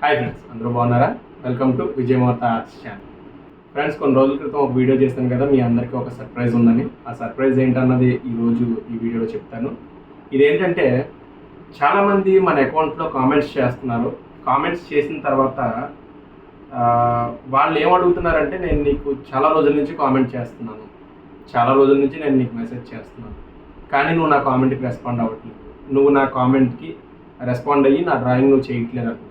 Hi friends, అందరూ బాగున్నారా? Welcome to Vijayamatha arts channel. Friends, కొన్ని రోజుల క్రితం ఒక వీడియో చేశాను కదా, మీ అందరికీ ఒక సర్ప్రైజ్ ఉందని. ఆ సర్ప్రైజ్ ఏంటన్నది ఈరోజు ఈ వీడియోలో చెప్తాను. ఇదేంటంటే, చాలామంది మన అకౌంట్లో కామెంట్స్ చేస్తున్నారు. కామెంట్స్ చేసిన తర్వాత వాళ్ళు ఏమడుగుతున్నారంటే, నేను నీకు చాలా రోజుల నుంచి కామెంట్ చేస్తున్నాను, చాలా రోజుల నుంచి నేను నీకు మెసేజ్ చేస్తున్నాను, కానీ నువ్వు నా కామెంట్కి రెస్పాండ్ అవ్వట్లేదు, నువ్వు నా కామెంట్కి రెస్పాండ్ అయ్యి నా డ్రాయింగ్ నువ్వు చేయట్లేదు అంటున్నాను.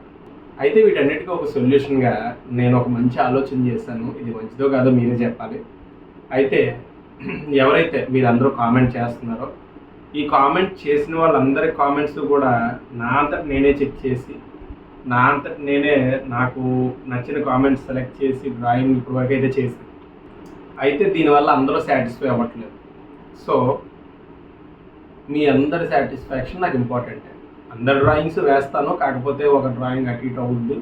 అయితే వీటన్నిటికీ ఒక సొల్యూషన్గా నేను ఒక మంచి ఆలోచన చేశాను. ఇది మంచిదో కాదో మీరే చెప్పాలి. అయితే ఎవరైతే మీరందరూ కామెంట్ చేస్తున్నారో, ఈ కామెంట్ చేసిన వాళ్ళందరి కామెంట్స్ కూడా నా అంతటి నేనే చెక్ చేసి, నా అంతటి నేనే నాకు నచ్చిన కామెంట్స్ సెలెక్ట్ చేసి డ్రాయింగ్ ఇప్పటివరకు అయితే చేశాను. అయితే దీనివల్ల అందరూ సాటిస్ఫై అవ్వట్లేదు. సో మీ అందరి సాటిస్ఫాక్షన్ నాకు ఇంపార్టెంట్. అందరు డ్రాయింగ్స్ వేస్తాను, కాకపోతే ఒక డ్రాయింగ్ అటు ఇటు అవుద్ది.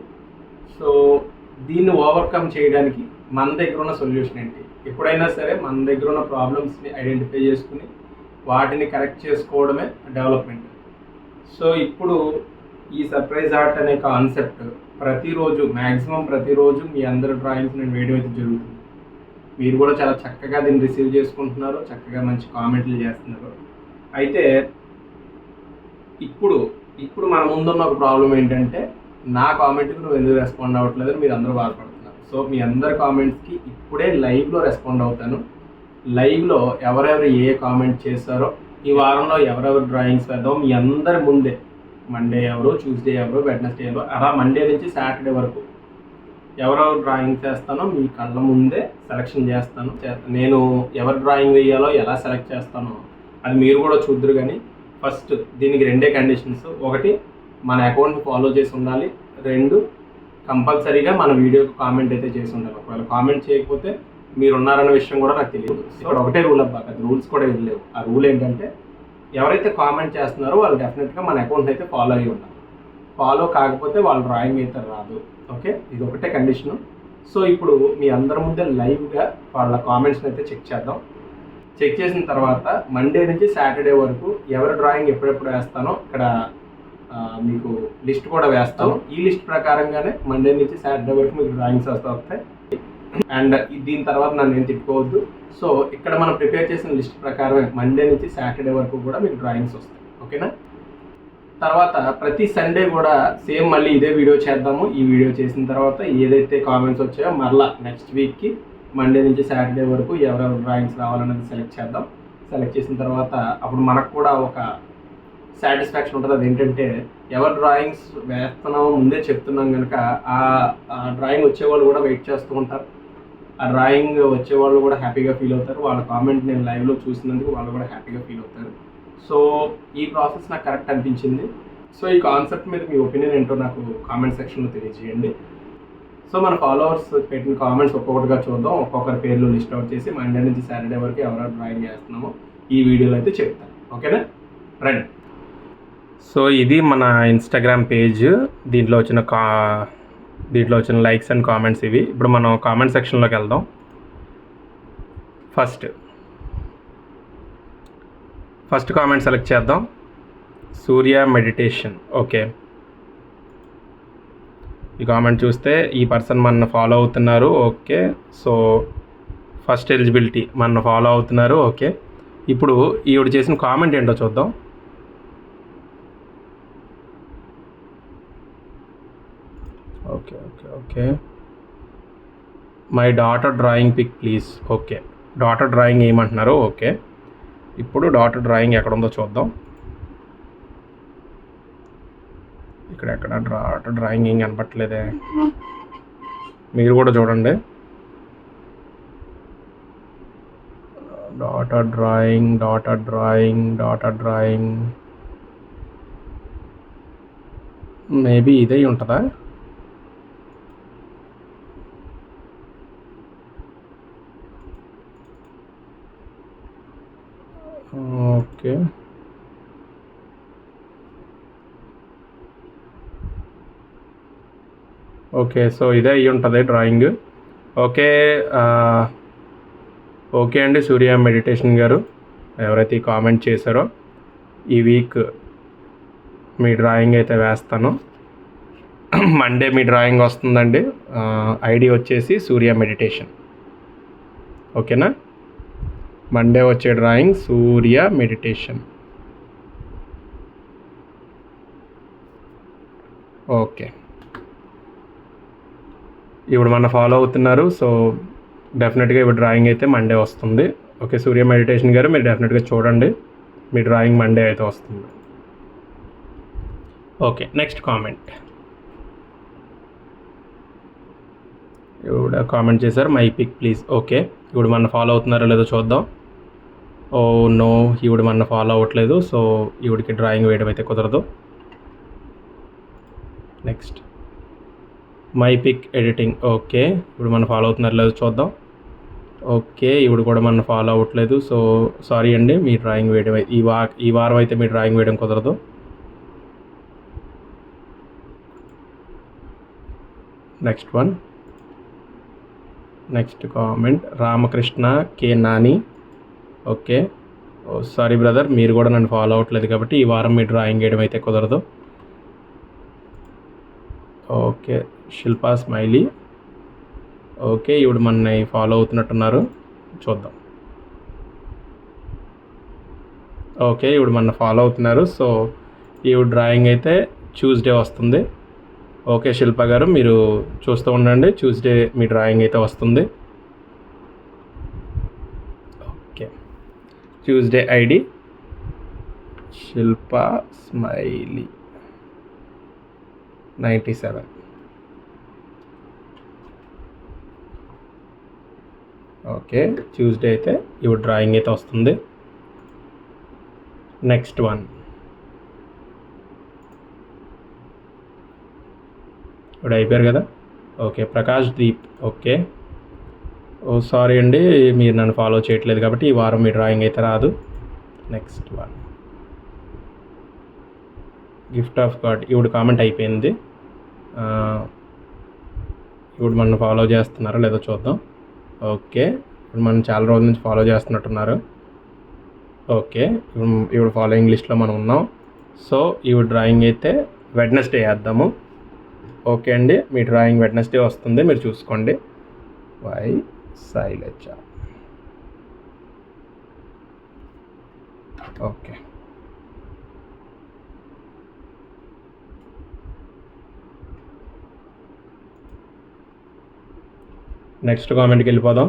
సో దీన్ని ఓవర్కమ్ చేయడానికి మన దగ్గర ఉన్న సొల్యూషన్ ఏంటి? ఎప్పుడైనా సరే మన దగ్గర ఉన్న ప్రాబ్లమ్స్ని ఐడెంటిఫై చేసుకుని వాటిని కరెక్ట్ చేసుకోవడమే డెవలప్మెంట్. సో ఇప్పుడు ఈ సర్ప్రైజ్ ఆర్ట్ అనే కాన్సెప్ట్ ప్రతిరోజు, మ్యాక్సిమం ప్రతిరోజు మీ అందరి డ్రాయింగ్స్ నేను వేయడం అయితే జరుగుతుంది. మీరు కూడా చాలా చక్కగా దీన్ని రిసీవ్ చేసుకుంటున్నారు, చక్కగా మంచి కామెంట్లు చేస్తున్నారు. అయితే ఇప్పుడు మన ముందున్న ఒక ప్రాబ్లం ఏంటంటే, నా కామెంట్కి నువ్వు ఎందుకు రెస్పాండ్ అవ్వట్లేదు మీరు అందరూ బాధపడుతున్నారు. సో మీ అందరి కామెంట్స్కి ఇప్పుడే లైవ్లో రెస్పాండ్ అవుతాను. లైవ్లో ఎవరెవరు ఏ కామెంట్ చేస్తారో, ఈ వారంలో ఎవరెవరు డ్రాయింగ్స్ వేద్దాం మీ అందరి ముందే, మండే ఎవరు, ట్యూస్డే ఎవరు, వెడ్నెస్డే ఎవరు, అలా మండే నుంచి సాటర్డే వరకు ఎవరెవరు డ్రాయింగ్ చేస్తానో మీ కళ్ళ ముందే సెలెక్షన్ చేస్తాను. నేను ఎవరు డ్రాయింగ్ వేయాలో ఎలా సెలెక్ట్ చేస్తానో అది మీరు కూడా చూద్దరు. కానీ ఫస్ట్ దీనికి రెండే కండిషన్స్. ఒకటి, మన అకౌంట్ ఫాలో చేసి ఉండాలి. రెండు, కంపల్సరీగా మన వీడియోకి కామెంట్ అయితే చేసి ఉండాలి. ఒకవేళ కామెంట్ చేయకపోతే మీరు ఉన్నారన్న విషయం కూడా నాకు తెలియదు. ఇక్కడ ఒకటే రూల్ అబ్బా, అది రూల్స్ కూడా ఏం లేవు. ఆ రూల్ ఏంటంటే, ఎవరైతే కామెంట్ చేస్తున్నారో వాళ్ళు డెఫినెట్గా మన అకౌంట్ అయితే ఫాలో అయ్యి ఉండాలి. ఫాలో కాకపోతే వాళ్ళ డ్రాయింగ్ అయితే రాదు. ఓకే, ఇది ఒకటే కండిషను. సో ఇప్పుడు మీ అందరి ముందే లైవ్గా వాళ్ళ కామెంట్స్ని అయితే చెక్ చేద్దాం. చెక్ చేసిన తర్వాత మండే నుంచి సాటర్డే వరకు ఎవరి డ్రాయింగ్ ఎప్పుడెప్పుడు వేస్తానో ఇక్కడ మీకు లిస్ట్ కూడా వేస్తాను. ఈ లిస్ట్ ప్రకారంగానే మండే నుంచి సాటర్డే వరకు మీకు డ్రాయింగ్స్ వస్తాయి. అండ్ దీని తర్వాత నన్ను ఏం తిట్టుకోవద్దు. సో ఇక్కడ మనం ప్రిపేర్ చేసిన లిస్ట్ ప్రకారమే మండే నుంచి సాటర్డే వరకు కూడా మీకు డ్రాయింగ్స్ వస్తాయి. ఓకేనా? తర్వాత ప్రతి సండే కూడా సేమ్ మళ్ళీ ఇదే వీడియో చేద్దాము. ఈ వీడియో చేసిన తర్వాత ఏదైతే కామెంట్స్ వచ్చాయో మరలా నెక్స్ట్ వీక్కి మండే నుంచి సాటర్డే వరకు ఎవరెవరు డ్రాయింగ్స్ రావాలన్నది సెలెక్ట్ చేద్దాం. సెలెక్ట్ చేసిన తర్వాత అప్పుడు మనకు కూడా ఒక సాటిస్ఫాక్షన్ ఉంటుంది. అదేంటంటే, ఎవరు డ్రాయింగ్స్ వేస్తున్నామో ముందే చెప్తున్నాం కనుక ఆ డ్రాయింగ్ వచ్చేవాళ్ళు కూడా వెయిట్ చేస్తూ ఉంటారు. ఆ డ్రాయింగ్ వచ్చేవాళ్ళు కూడా హ్యాపీగా ఫీల్ అవుతారు. వాళ్ళ కామెంట్ నేను లైవ్లో చూసినందుకు వాళ్ళు కూడా హ్యాపీగా ఫీల్ అవుతారు. సో ఈ ప్రాసెస్ నాకు కరెక్ట్ అనిపించింది. సో ఈ కాన్సెప్ట్ మీద మీ ఒపీనియన్ ఏంటో నాకు కామెంట్ సెక్షన్లో తెలియజేయండి. సో మన ఫాలోవర్స్ పెట్టిన కామెంట్స్ ఒక్కొక్కటిగా చూద్దాం. ఒక్కొక్కరి పేర్లు లిస్ట్ అవుట్ చేసి మండే నుంచి సాటర్డే వరకు ఎవరెవరు డ్రాయింగ్ చేస్తున్నామో ఈ వీడియోలో అయితే చెప్తాను. ఓకేనా? రండి. సో ఇది మన ఇన్స్టాగ్రామ్ పేజ్. దీంట్లో వచ్చిన లైక్స్ అండ్ కామెంట్స్ ఇవి. ఇప్పుడు మనం కామెంట్ సెక్షన్లోకి వెళ్దాం. ఫస్ట్ కామెంట్ సెలెక్ట్ చేద్దాం. సూర్య మెడిటేషన్. ఓకే, ఈ కామెంట్ చూస్తే ఈ పర్సన్ మన ఫాలో అవుతున్నారు. ఓకే, సో ఫస్ట్ ఎలిజిబిలిటీ మన ఫాలో అవుతున్నారు. ఓకే, ఇప్పుడు ఈవిడ చేసిన కామెంట్ ఏంటో చూద్దాం. Okay okay okay my daughter drawing pic please. Okay, daughter drawing ఏమంటున్నారు? ఓకే, ఇప్పుడు డాటర్ డ్రాయింగ్ ఎక్కడ ఉందో చూద్దాం. ఇక్కడ డాటర్ డ్రాయింగ్ ఏం కనపట్లేదే, మీరు కూడా చూడండి. డాటర్ డ్రాయింగ్ మేబీ ఇదే ఉంటుందా? ఓకే, ఓకే, సో ఇదే అయ్యి ఉంటుంది డ్రాయింగ్. ఓకే, ఓకే అండి సూర్య మెడిటేషన్ గారు, ఎవరైతే కామెంట్ చేశారో ఈ వీక్ మీ డ్రాయింగ్ అయితే వేస్తాను. మండే మీ డ్రాయింగ్ వస్తుందండి. ఐడి వచ్చేసి సూర్య మెడిటేషన్. ఓకేనా? మండే వచ్చే డ్రాయింగ్ సూర్య మెడిటేషన్. ఓకే, ఇప్పుడు మన ఫాలో అవుతున్నారు. సో డెఫినెట్గా ఇప్పుడు డ్రాయింగ్ అయితే మండే వస్తుంది. ఓకే సూర్య మెడిటేషన్ గారు, మీరు డెఫినెట్గా చూడండి, మీ డ్రాయింగ్ మండే అయితే వస్తుంది. Okay, next comment. ఇప్పుడు కామెంట్ చేశారు మై పిక్ ప్లీజ్. ఓకే, ఇప్పుడు మన ఫాలో అవుతున్నారో లేదో చూద్దాం. ఓ నో, ఈవిడ మన ఫాలో అవ్వట్లేదు. సో ఈవిడికి డ్రాయింగ్ వేయడం అయితే కుదరదు. Next my pic editing. Okay, ఇప్పుడు మన ఫాలో అవుతున్నారో లేదో చూద్దాం. ఓకే, ఇప్పుడు కూడా మన ఫాలో అవ్వట్లేదు. సో సారీ అండి, మీ డ్రాయింగ్ వేయడం ఈ వారం అయితే మీ డ్రాయింగ్ వేయడం కుదరదు. Next one, next comment Ramakrishna K Nani. Okay, sorry brother, మీరు కూడా నన్ను ఫాలో అవ్వట్లేదు కాబట్టి ఈ వారం మీ డ్రాయింగ్ వేయడం అయితే కుదరదు. Okay, Shilpa smiley. ఓకే, ఇప్పుడు మన ఫాలో అవుతున్నట్టున్నారు, చూద్దాం. ఓకే, ఇప్పుడు మన ఫాలో అవుతున్నారు. సో ఈ డ్రాయింగ్ అయితే ట్యూస్డే వస్తుంది. ఓకే శిల్ప గారు, మీరు చూస్తూ ఉండండి, ట్యూస్డే మీ డ్రాయింగ్ అయితే వస్తుంది. ఓకే, ట్యూస్డే ఐడి శిల్ప స్మైలీ 97. ఓకే, ట్యూస్డే అయితే ఇప్పుడు డ్రాయింగ్ అయితే వస్తుంది. నెక్స్ట్ వన్, ఇప్పుడు అయిపోయారు కదా. ఓకే, ప్రకాష్ దీప్. ఓకే, ఓ సారీ అండి, మీరు నన్ను ఫాలో చేయట్లేదు కాబట్టి ఈ వారం మీ డ్రాయింగ్ అయితే రాదు. Next one, gift of God. ఇప్పుడు కామెంట్ అయిపోయింది. ఇప్పుడు మనం ఫాలో చేస్తున్నారో లేదో చూద్దాం. ఓకే, ఇప్పుడు మనం చాలా రోజుల నుంచి ఫాలో చేస్తున్నట్టున్నారు. ఓకే, ఇప్పుడు ఫాలోయింగ్ లిస్ట్లో మనం ఉన్నాం. సో ఈ డ్రాయింగ్ అయితే వెడ్నెస్డే వేద్దాము. ఓకే అండి, మీ డ్రాయింగ్ వెడ్నెస్డే వస్తుంది, మీరు చూసుకోండి. వై శైలజ. ఓకే, నెక్స్ట్ కామెంట్కి వెళ్ళిపోదాం.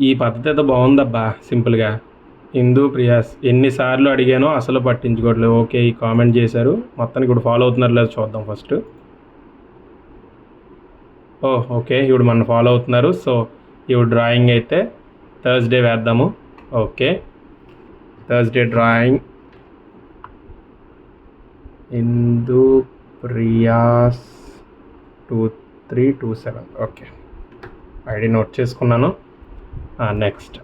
ఈ పద్ధతి అయితే బాగుందబ్బా, సింపుల్గా. హిందూ ప్రియాస్, ఎన్నిసార్లు అడిగానో అసలు పట్టించుకోవట్లేదు. ఓకే, ఈ కామెంట్ చేశారు, మొత్తానికి ఇప్పుడు ఫాలో అవుతున్నారు లేదు చూద్దాం ఫస్ట్. ఓకే, ఇప్పుడు మన ఫాలో అవుతున్నారు. సో ఇప్పుడు డ్రాయింగ్ అయితే థర్స్డే వేద్దాము. Okay, Thursday drawing Hindu Priyas 2327. Okay, ID note చేసుకున్నాను. Next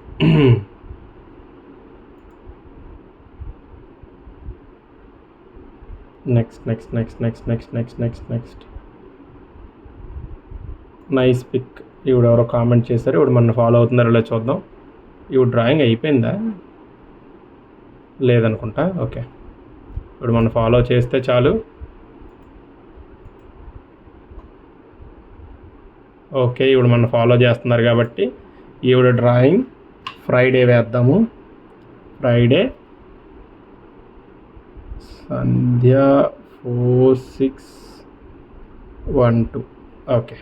next next next next next next next next nice pic. ఇప్పుడు ఎవరో కామెంట్ చేశారు, ఇప్పుడు మన ఫాలో అవుతున్నారో లేదో చూద్దాం. ఇప్పుడు డ్రాయింగ్ అయిపోయిందా లేదనుకుంటా. ఓకే, ఇప్పుడు మనం ఫాలో చేస్తే చాలు. ఓకే, ఇప్పుడు మనం ఫాలో చేస్తున్నారు కాబట్టి ఈవిడ డ్రాయింగ్ ఫ్రైడే వేద్దాము. ఫ్రైడే సంధ్య 4612. ఓకే,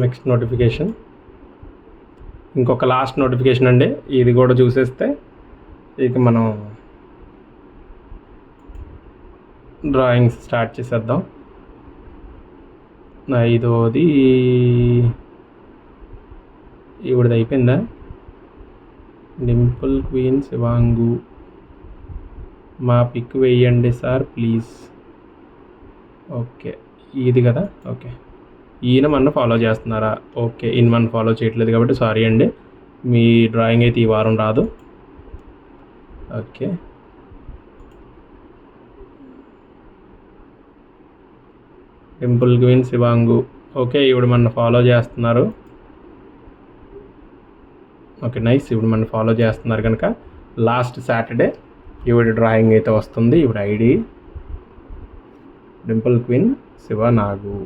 నెక్స్ట్ నోటిఫికేషన్, ఇంకొక లాస్ట్ నోటిఫికేషన్ అండి, ఇది కూడా చూసేస్తే ఇక మనం డ్రాయింగ్ స్టార్ట్ చేసేద్దాం. ఐదోది ఇవిడది అయిపోయిందా? డింపుల్ క్వీన్ శివాంగు, మా పిక్ వేయండి సార్ ప్లీజ్. ఓకే, ఇది కదా. ఓకే, ఈయన మన ఫాలో చేస్తున్నారా? ఓకే, ఈయన మన ఫాలో చేయట్లేదు కాబట్టి సారీ అండి, మీ డ్రాయింగ్ అయితే ఈ వారం రాదు. Okay, dimple queen Shivangu. Okay, ఇప్పుడు మన ఫాలో చేస్తున్నారు. ఓకే నైస్, ఇప్పుడు మన ఫాలో చేస్తున్నారు కనుక లాస్ట్ సాటర్డే ఈవిడ డ్రాయింగ్ అయితే వస్తుంది. ఈవిడ ID Dimple queen Sivanagu.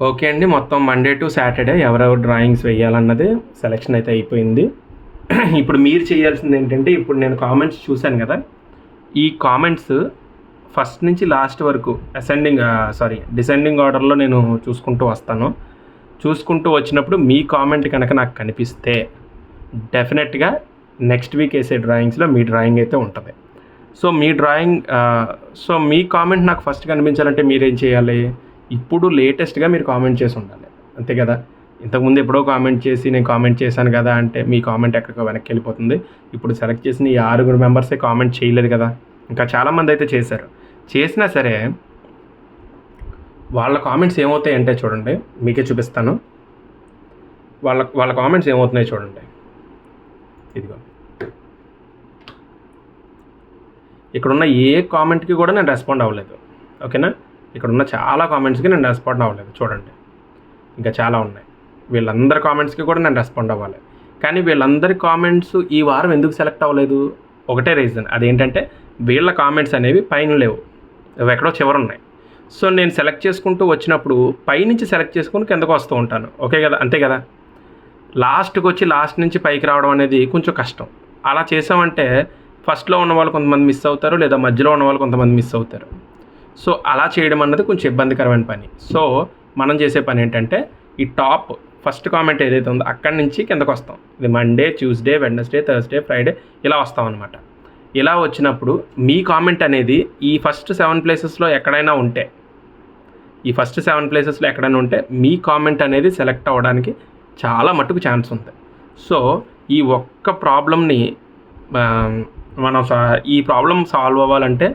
Okay అండి, మొత్తం మండే టు సాటర్డే ఎవరెవరు డ్రాయింగ్స్ వేయాలన్నది సెలెక్షన్ అయితే అయిపోయింది. ఇప్పుడు మీరు చేయాల్సింది ఏంటంటే, ఇప్పుడు నేను కామెంట్స్ చూశాను కదా, ఈ కామెంట్స్ ఫస్ట్ నుంచి లాస్ట్ వరకు డిసెండింగ్ ఆర్డర్లో నేను చూసుకుంటూ వస్తాను. చూసుకుంటూ వచ్చినప్పుడు మీ కామెంట్ కనుక నాకు కనిపిస్తే డెఫినెట్గా నెక్స్ట్ వీక్ వేసే డ్రాయింగ్స్లో మీ డ్రాయింగ్ అయితే ఉంటుంది. సో మీ కామెంట్ నాకు ఫస్ట్ కనిపించాలంటే మీరేం చేయాలి? ఇప్పుడు లేటెస్ట్గా మీరు కామెంట్ చేసి ఉండాలి, అంతే కదా. ఇంతకుముందు ఎప్పుడో కామెంట్ చేసి నేను కామెంట్ చేశాను కదా అంటే మీ కామెంట్ ఎక్కడికో వెనక్కి వెళ్ళిపోతుంది. ఇప్పుడు సెలెక్ట్ చేసిన ఈ 6 మెంబర్సే కామెంట్ చేయలేదు కదా, ఇంకా చాలామంది అయితే చేశారు. చేసినా సరే వాళ్ళ కామెంట్స్ ఏమవుతాయి అంటే చూడండి, మీకే చూపిస్తాను. వాళ్ళ కామెంట్స్ ఏమవుతున్నాయి చూడండి. ఇదిగో ఇక్కడున్న ఏ కామెంట్కి కూడా నేను రెస్పాండ్ అవ్వలేదు, ఓకేనా. ఇక్కడున్న చాలా కామెంట్స్కి నేను రెస్పాండ్ అవ్వలేదు చూడండి, ఇంకా చాలా ఉన్నాయి. వీళ్ళందరి కామెంట్స్కి కూడా నేను రెస్పాండ్ అవ్వాలి. కానీ వీళ్ళందరి కామెంట్స్ ఈ వారం ఎందుకు సెలెక్ట్ అవ్వలేదు? ఒకటే రీజన్, అదేంటంటే వీళ్ళ కామెంట్స్ అనేవి పైన లేవు, అవి ఎక్కడో చివరున్నాయి. సో నేను సెలెక్ట్ చేసుకుంటూ వచ్చినప్పుడు పైనుంచి సెలెక్ట్ చేసుకుని కిందకు వస్తూ ఉంటాను, ఓకే కదా, అంతే కదా. లాస్ట్కి వచ్చి లాస్ట్ నుంచి పైకి రావడం అనేది కొంచెం కష్టం. అలా చేసామంటే ఫస్ట్లో ఉన్న వాళ్ళు కొంతమంది మిస్ అవుతారు, లేదా మధ్యలో ఉన్న వాళ్ళు కొంతమంది మిస్ అవుతారు. సో అలా చేయడం అన్నది కొంచెం ఇబ్బందికరమైన పని. సో మనం చేసే పని ఏంటంటే, ఈ టాప్ ఫస్ట్ కామెంట్ ఏదైతే ఉందో అక్కడి నుంచి కిందకు వస్తాం. ఇది Monday, Tuesday, Wednesday, Thursday, Friday ఇలా వస్తాం అనమాట. ఇలా వచ్చినప్పుడు మీ కామెంట్ అనేది ఈ ఫస్ట్ 7 ప్లేసెస్లో ఎక్కడైనా ఉంటే, మీ కామెంట్ అనేది సెలెక్ట్ అవ్వడానికి చాలా మట్టుకు ఛాన్స్ ఉంది. సో ఈ ఒక్క ప్రాబ్లమ్ని ఈ ప్రాబ్లం సాల్వ్ అవ్వాలంటే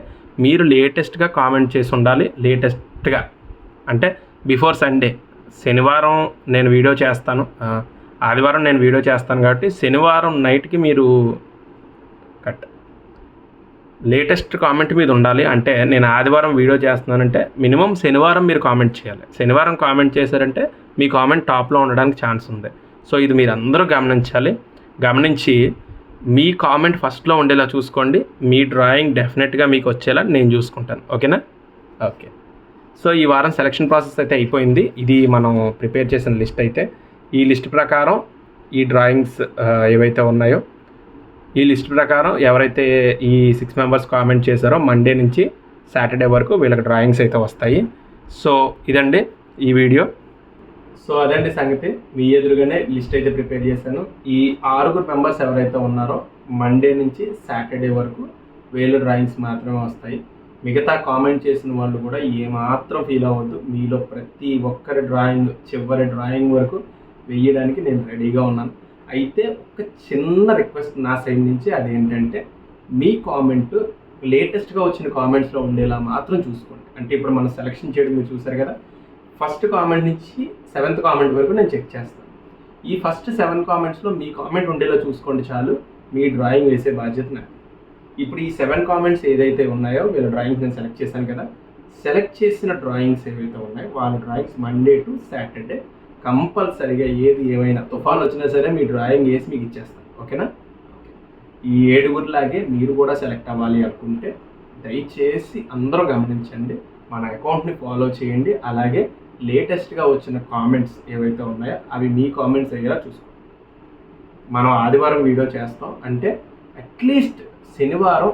మీరు లేటెస్ట్గా కామెంట్ చేసి ఉండాలి. లేటెస్ట్గా అంటే బిఫోర్ సండే, శనివారం నేను వీడియో చేస్తాను, ఆదివారం నేను వీడియో చేస్తాను కాబట్టి శనివారం నైట్కి మీరు లేటెస్ట్ కామెంట్ మీద ఉండాలి. అంటే నేను ఆదివారం వీడియో చేస్తున్నానంటే మినిమం శనివారం మీరు కామెంట్ చేయాలి. శనివారం కామెంట్ చేశారంటే మీ కామెంట్ టాప్లో ఉండడానికి ఛాన్స్ ఉంది. సో ఇది మీరు అందరూ గమనించి మీ కామెంట్ ఫస్ట్లో ఉండేలా చూసుకోండి. మీ డ్రాయింగ్ డెఫినెట్గా మీకు వచ్చేలా నేను చూసుకుంటాను, ఓకేనా. ఓకే, సో ఈ వారం సెలక్షన్ ప్రాసెస్ అయితే అయిపోయింది. ఇది మనం ప్రిపేర్ చేసిన లిస్ట్ అయితే, ఈ లిస్ట్ ప్రకారం ఈ డ్రాయింగ్స్ ఏవైతే ఉన్నాయో, ఈ లిస్ట్ ప్రకారం ఎవరైతే ఈ 6 మెంబర్స్ కామెంట్ చేశారో మండే నుంచి సాటర్డే వరకు వీళ్ళకి డ్రాయింగ్స్ అయితే వస్తాయి. సో ఇదండి ఈ వీడియో. సో అదండి సంగతి, మీ ఎదురుగానే లిస్ట్ అయితే ప్రిపేర్ చేశాను. ఈ 6 మెంబర్స్ ఎవరైతే ఉన్నారో మండే నుంచి సాటర్డే వరకు వీళ్ళ డ్రాయింగ్స్ మాత్రమే వస్తాయి. మిగతా కామెంట్ చేసిన వాళ్ళు కూడా ఏమాత్రం ఫీల్ అవ్వద్దు. మీలో ప్రతి ఒక్కరి డ్రాయింగ్ చివరి డ్రాయింగ్ వరకు వేయడానికి నేను రెడీగా ఉన్నాను. అయితే ఒక చిన్న రిక్వెస్ట్ నా సైడ్ నుంచి, అదేంటంటే మీ కామెంట్ లేటెస్ట్గా వచ్చిన కామెంట్స్లో ఉండేలా మాత్రం చూసుకోండి. అంటే ఇప్పుడు మనం సెలెక్షన్ చేయడం మీరు చూసారు కదా, ఫస్ట్ కామెంట్ నుంచి 7th కామెంట్ వరకు నేను చెక్ చేస్తాను. ఈ ఫస్ట్ 7 కామెంట్స్లో మీ కామెంట్ ఉండేలా చూసుకోండి చాలు. మీ డ్రాయింగ్ వేసే బాధ్యత నాది. ఇప్పుడు ఈ 7 కామెంట్స్ ఏదైతే ఉన్నాయో వీళ్ళ డ్రాయింగ్స్ నేను సెలెక్ట్ చేశాను కదా, సెలెక్ట్ చేసిన డ్రాయింగ్స్ ఏవైతే ఉన్నాయో వాళ్ళ డ్రాయింగ్స్ మండే టు సాటర్డే కంపల్సరీగా ఏది ఏమైనా తుఫాన్ వచ్చినా సరే మీ డ్రాయింగ్ వేసి మీకు ఇచ్చేస్తాను, ఓకేనా. ఈ 7 లాగే మీరు కూడా సెలెక్ట్ అవ్వాలి అనుకుంటే దయచేసి అందరూ గమనించండి, మన అకౌంట్ని ఫాలో చేయండి. అలాగే లేటెస్ట్గా వచ్చిన కామెంట్స్ ఏవైతే ఉన్నాయో అవి మీ కామెంట్స్ అయ్యేలా చూసుకోండి. మనం ఆదివారం వీడియో చేస్తాం అంటే అట్లీస్ట్ శనివారం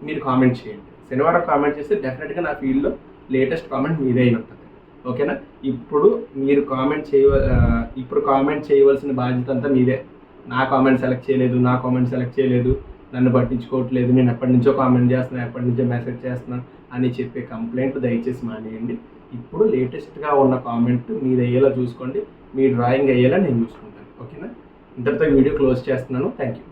మీరు కామెంట్ చేయండి. శనివారం కామెంట్ చేస్తే డెఫినెట్గా నా ఫీల్డ్లో లేటెస్ట్ కామెంట్ మీదే అయి ఉంటుంది, ఓకేనా. ఇప్పుడు కామెంట్ చేయవలసిన బాధ్యత అంతా మీదే. నా కామెంట్ సెలెక్ట్ చేయలేదు, నన్ను పట్టించుకోవట్లేదు, నేను ఎప్పటి నుంచో కామెంట్ చేస్తున్నాను, ఎప్పటి నుంచో మెసేజ్ చేస్తున్నాను అని చెప్పే కంప్లైంట్ దయచేసి మానేయండి. ఇప్పుడు లేటెస్ట్గా ఉన్న కామెంట్ మీరు అయ్యేలా చూసుకోండి, మీ డ్రాయింగ్ అయ్యేలా నేను చూసుకుంటాను, ఓకేనా. ఇంతటితో వీడియో క్లోజ్ చేస్తున్నాను. Thank you.